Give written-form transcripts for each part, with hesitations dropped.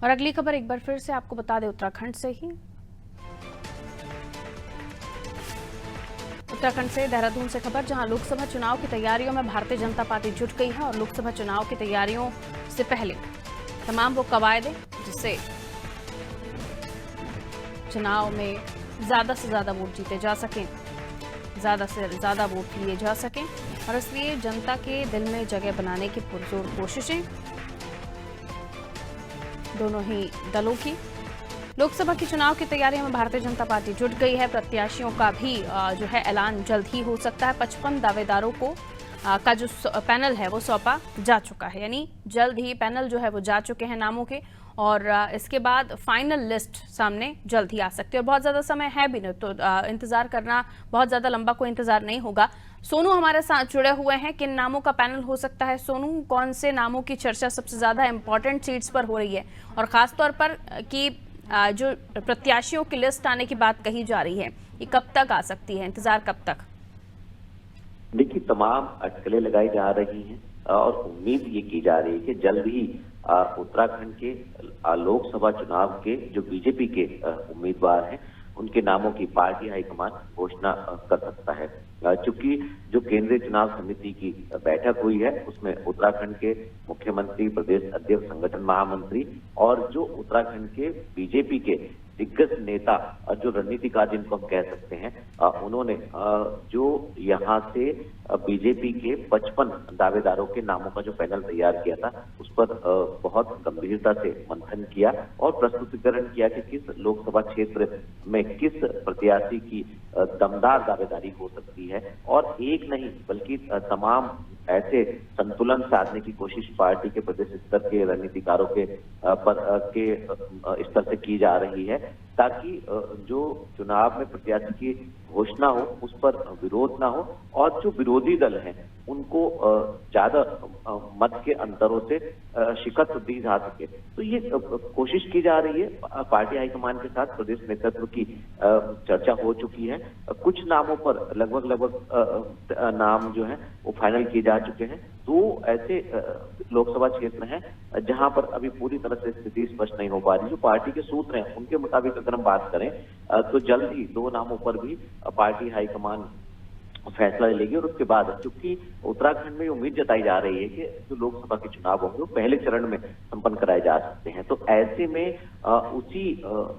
और अगली खबर एक बार फिर से आपको बता दें उत्तराखंड से ही। उत्तराखंड से देहरादून से खबर, जहां लोकसभा चुनाव की तैयारियों में भारतीय जनता पार्टी जुट गई है और लोकसभा चुनाव की तैयारियों से पहले तमाम वो कवायदे जिससे चुनाव में ज्यादा से ज्यादा वोट जीते जा सकें, ज्यादा से ज्यादा वोट लिए जा सकें, और इसलिए जनता के दिल में जगह बनाने की पुरजोर कोशिशें दोनों ही दलों की। लोकसभा के चुनाव की तैयारियों में भारतीय जनता पार्टी जुट गई है। प्रत्याशियों का भी जो है ऐलान जल्द ही हो सकता है। 55 दावेदारों को का जो पैनल है वो सौंपा जा चुका है, यानी जल्द ही पैनल जो है वो जा चुके हैं नामों के, और इसके बाद फाइनल लिस्ट सामने जल्द ही आ सकती है। और बहुत ज़्यादा समय है भी नहीं, तो इंतज़ार करना बहुत ज़्यादा लंबा कोई इंतज़ार नहीं होगा। सोनू हमारे साथ जुड़े हुए हैं, किन नामों का पैनल हो सकता है? सोनू, कौन से नामों की चर्चा सबसे ज़्यादा इंपॉर्टेंट सीट्स पर हो रही है, और ख़ास तौर पर कि जो प्रत्याशियों की लिस्ट आने की बात कही जा रही है, ये कब तक आ सकती है? इंतज़ार कब तक? देखिए, तमाम अटकलें लगाई जा रही हैं और उम्मीद ये की जा रही है कि जल्द ही उत्तराखंड के लोकसभा चुनाव के जो बीजेपी के उम्मीदवार हैं उनके नामों की पार्टी हाईकमान घोषणा कर सकता है। चूंकि जो केंद्रीय चुनाव समिति की बैठक हुई है उसमें उत्तराखंड के मुख्यमंत्री, प्रदेश अध्यक्ष, संगठन महामंत्री और जो उत्तराखंड के बीजेपी के दिग्गज नेता, जो रणनीतिकार जिनको हम कह सकते हैं, उन्होंने जो यहाँ से बीजेपी के 55 दावेदारों के नामों का जो पैनल तैयार किया था उस पर बहुत गंभीरता से मंथन किया और प्रस्तुतिकरण किया कि किस लोकसभा क्षेत्र में किस प्रत्याशी की दमदार दावेदारी हो सकती है, और एक नहीं बल्कि तमाम ऐसे संतुलन साधने की कोशिश पार्टी के प्रदेश स्तर के रणनीतिकारों के स्तर से की जा रही है, ताकि जो चुनाव में प्रत्याशी की घोषणा हो उस पर विरोध ना हो और जो विरोधी दल हैं उनको ज्यादा मत के अंतरों से शिकस्त दी जा सके। तो ये कोशिश की जा रही है। पार्टी हाईकमान के साथ प्रदेश नेतृत्व की चर्चा हो चुकी है। कुछ नामों पर लगभग नाम जो है वो फाइनल किए जा चुके हैं। तो ऐसे लोकसभा क्षेत्र हैं जहां पर अभी पूरी तरह से स्थिति स्पष्ट नहीं हो पा रही। जो पार्टी के सूत्र हैं उनके मुताबिक अगर हम बात करें तो जल्द ही 2 नामों पर भी पार्टी हाईकमान फैसला लेगी। और उसके बाद चूंकि उत्तराखंड में उम्मीद जताई जा रही है कि जो लोकसभा के चुनाव होंगे वो पहले चरण में संपन्न कराए जा सकते हैं, तो ऐसे में उसी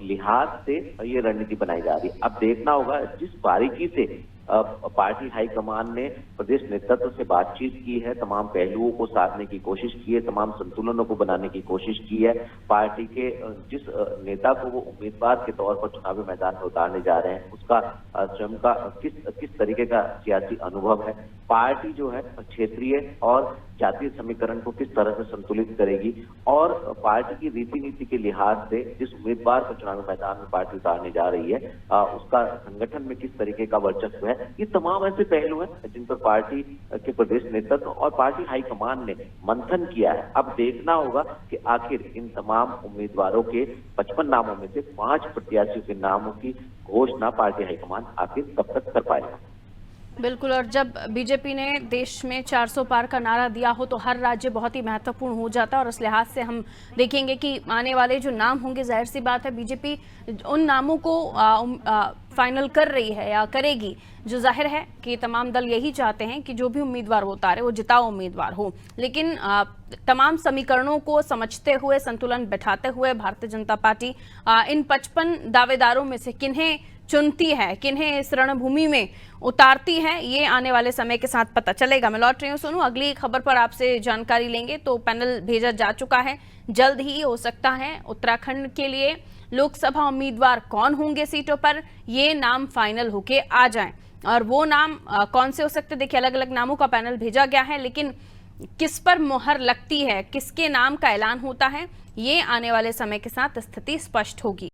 लिहाज से ये रणनीति बनाई जा रही है। अब देखना होगा जिस बारीकी से पार्टी हाईकमान ने प्रदेश नेतृत्व से बातचीत की है, तमाम पहलुओं को साधने की कोशिश की है, तमाम संतुलनों को बनाने की कोशिश की है। पार्टी के जिस नेता को वो उम्मीदवार के तौर पर चुनावी मैदान में उतारने जा रहे हैं उसका स्वयं का किस तरीके का सियासी अनुभव है, पार्टी जो है क्षेत्रीय और जातीय समीकरण को किस तरह से संतुलित करेगी, और पार्टी की रीति नीति के लिहाज से जिस उम्मीदवार को चुनावी मैदान में पार्टी उतारने जा रही है उसका संगठन में किस तरीके का वर्चस्व है, ये तमाम ऐसे पहलू हैं जिन पर पार्टी के प्रदेश नेतृत्व और पार्टी हाईकमान ने मंथन किया है। अब देखना होगा कि आखिर इन तमाम उम्मीदवारों के 55 नामों में से 5 प्रत्याशियों के नामों की घोषणा पार्टी हाईकमान आखिर कब तक कर पाएगा। बिल्कुल, और जब बीजेपी ने देश में 400 पार का नारा दिया हो तो हर राज्य बहुत ही महत्वपूर्ण हो जाता है, और उस लिहाज से हम देखेंगे कि आने वाले जो नाम होंगे, जाहिर सी बात है बीजेपी उन नामों को फाइनल कर रही है या करेगी, जो जाहिर है कि तमाम दल यही चाहते हैं कि जो भी उम्मीदवार वो उतारे वो जिताऊ उम्मीदवार हो। लेकिन तमाम समीकरणों को समझते हुए, संतुलन बैठाते हुए भारतीय जनता पार्टी इन 55 दावेदारों में से किन्हें चुनती है, किन्हें इस रणभूमि में उतारती है, ये आने वाले समय के साथ पता चलेगा। मैं लौट रही हूँ सोनू, अगली खबर पर आपसे जानकारी लेंगे। तो पैनल भेजा जा चुका है, जल्द ही हो सकता है उत्तराखंड के लिए लोकसभा उम्मीदवार कौन होंगे सीटों पर, ये नाम फाइनल होके आ जाएं। और वो नाम कौन से हो सकते हैं? देखिए, अलग अलग नामों का पैनल भेजा गया है, लेकिन किस पर मोहर लगती है, किसके नाम का ऐलान होता है, ये आने वाले समय के साथ स्थिति स्पष्ट होगी।